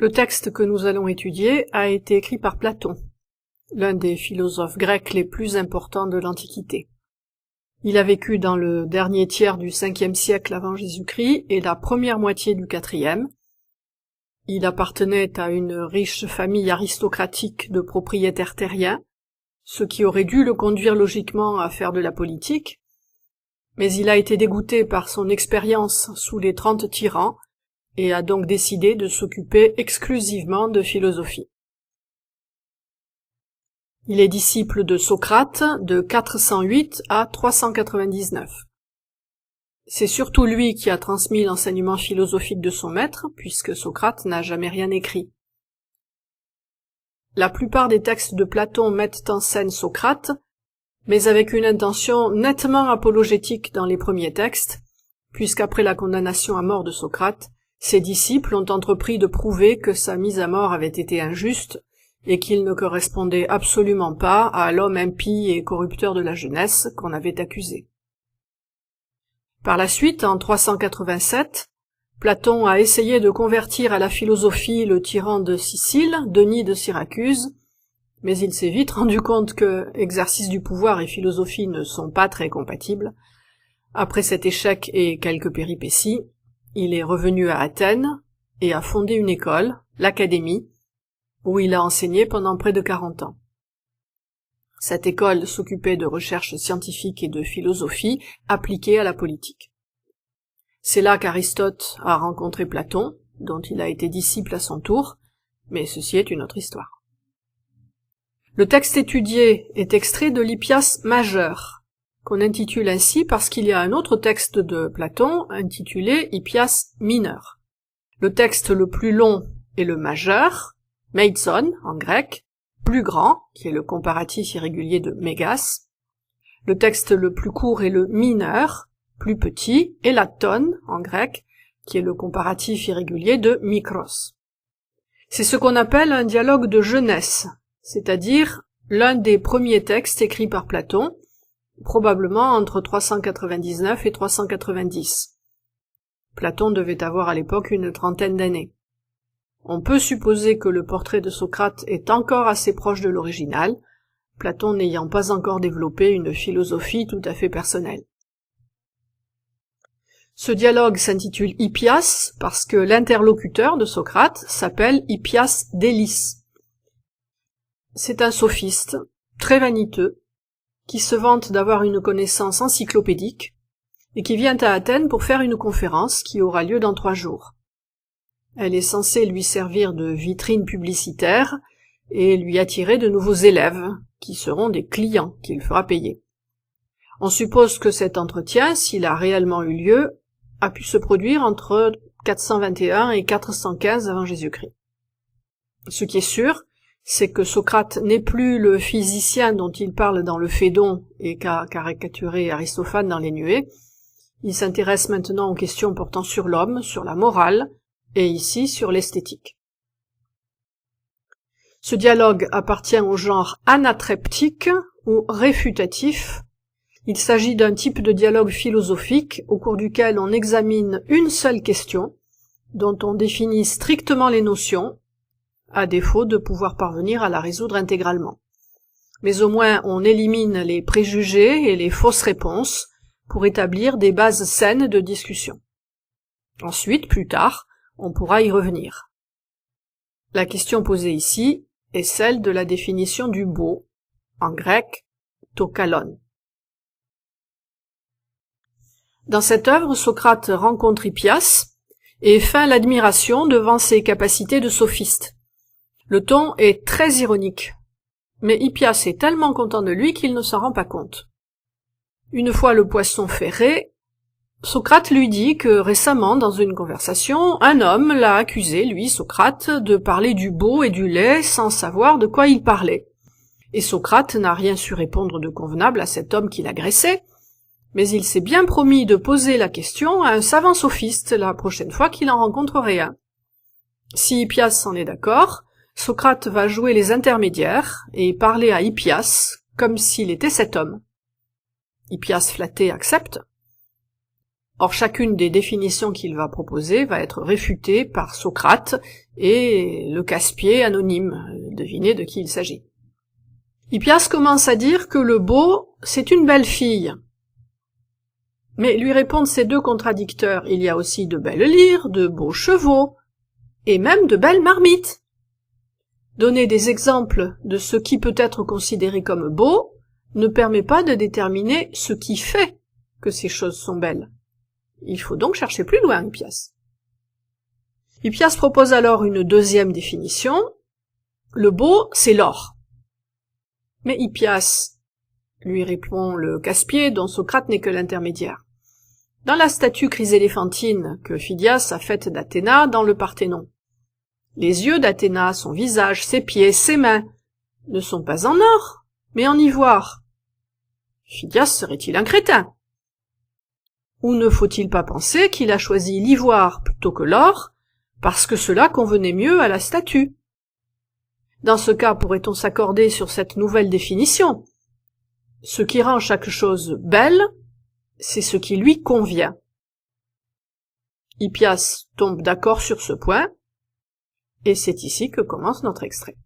Le texte que nous allons étudier a été écrit par Platon, l'un des philosophes grecs les plus importants de l'Antiquité. Il a vécu dans le dernier tiers du 5e siècle avant Jésus-Christ et la première moitié du 4e. Il appartenait à une riche famille aristocratique de propriétaires terriens, ce qui aurait dû le conduire logiquement à faire de la politique, mais il a été dégoûté par son expérience sous les 30 tyrans et a donc décidé de s'occuper exclusivement de philosophie. Il est disciple de Socrate de 408 à 399. C'est surtout lui qui a transmis l'enseignement philosophique de son maître, puisque Socrate n'a jamais rien écrit. La plupart des textes de Platon mettent en scène Socrate, mais avec une intention nettement apologétique dans les premiers textes, puisqu'après la condamnation à mort de Socrate, ses disciples ont entrepris de prouver que sa mise à mort avait été injuste et qu'il ne correspondait absolument pas à l'homme impie et corrupteur de la jeunesse qu'on avait accusé. Par la suite, en 387, Platon a essayé de convertir à la philosophie le tyran de Sicile, Denis de Syracuse, mais il s'est vite rendu compte que exercice du pouvoir et philosophie ne sont pas très compatibles. Après cet échec et quelques péripéties, il est revenu à Athènes et a fondé une école, l'Académie, où il a enseigné pendant près de 40 ans. Cette école s'occupait de recherches scientifiques et de philosophie appliquées à la politique. C'est là qu'Aristote a rencontré Platon, dont il a été disciple à son tour, mais ceci est une autre histoire. Le texte étudié est extrait de l'Hippias majeur, qu'on intitule ainsi parce qu'il y a un autre texte de Platon intitulé Hippias mineur. Le texte le plus long est le majeur, meizon en grec, plus grand, qui est le comparatif irrégulier de mégas. Le texte le plus court est le mineur, plus petit, et la tonne en grec, qui est le comparatif irrégulier de mikros. C'est ce qu'on appelle un dialogue de jeunesse, c'est-à-dire l'un des premiers textes écrits par Platon, probablement entre 399 et 390. Platon devait avoir à l'époque une trentaine d'années. On peut supposer que le portrait de Socrate est encore assez proche de l'original, Platon n'ayant pas encore développé une philosophie tout à fait personnelle. Ce dialogue s'intitule Hippias parce que l'interlocuteur de Socrate s'appelle Hippias d'Élis. C'est un sophiste, très vaniteux, qui se vante d'avoir une connaissance encyclopédique et qui vient à Athènes pour faire une conférence qui aura lieu dans 3 jours. Elle est censée lui servir de vitrine publicitaire et lui attirer de nouveaux élèves, qui seront des clients qu'il fera payer. On suppose que cet entretien, s'il a réellement eu lieu, a pu se produire entre 421 et 415 avant Jésus-Christ. Ce qui est sûr, c'est que Socrate n'est plus le physicien dont il parle dans le Phédon et qu'a caricaturé Aristophane dans les Nuées. Il s'intéresse maintenant aux questions portant sur l'homme, sur la morale, et ici sur l'esthétique. Ce dialogue appartient au genre anatreptique ou réfutatif. Il s'agit d'un type de dialogue philosophique au cours duquel on examine une seule question, dont on définit strictement les notions, à défaut de pouvoir parvenir à la résoudre intégralement. Mais au moins on élimine les préjugés et les fausses réponses pour établir des bases saines de discussion. Ensuite, plus tard, on pourra y revenir. La question posée ici est celle de la définition du beau, en grec, to kalon. Dans cette œuvre, Socrate rencontre Hippias et feint l'admiration devant ses capacités de sophiste. Le ton est très ironique, mais Hippias est tellement content de lui qu'il ne s'en rend pas compte. Une fois le poisson ferré, Socrate lui dit que récemment, dans une conversation, un homme l'a accusé, lui, Socrate, de parler du beau et du laid sans savoir de quoi il parlait. Et Socrate n'a rien su répondre de convenable à cet homme qui l'agressait, mais il s'est bien promis de poser la question à un savant sophiste la prochaine fois qu'il en rencontrerait un. Si Hippias en est d'accord, Socrate va jouer les intermédiaires et parler à Hippias comme s'il était cet homme. Hippias flatté accepte. Or chacune des définitions qu'il va proposer va être réfutée par Socrate et le casse-pied anonyme. Devinez de qui il s'agit. Hippias commence à dire que le beau, c'est une belle fille. Mais lui répondent ces deux contradicteurs, il y a aussi de belles lyres, de beaux chevaux, et même de belles marmites. Donner des exemples de ce qui peut être considéré comme beau ne permet pas de déterminer ce qui fait que ces choses sont belles. Il faut donc chercher plus loin, Hippias. Hippias propose alors une deuxième définition. Le beau, c'est l'or. Mais Hippias, lui répond le casse-pied dont Socrate n'est que l'intermédiaire. Dans la statue chryséléphantine que Phidias a faite d'Athéna dans le Parthénon, les yeux d'Athéna, son visage, ses pieds, ses mains, ne sont pas en or, mais en ivoire. Phidias serait-il un crétin? Ou ne faut-il pas penser qu'il a choisi l'ivoire plutôt que l'or, parce que cela convenait mieux à la statue? Dans ce cas, pourrait-on s'accorder sur cette nouvelle définition? Ce qui rend chaque chose belle, c'est ce qui lui convient. Hippias tombe d'accord sur ce point, et c'est ici que commence notre extrait.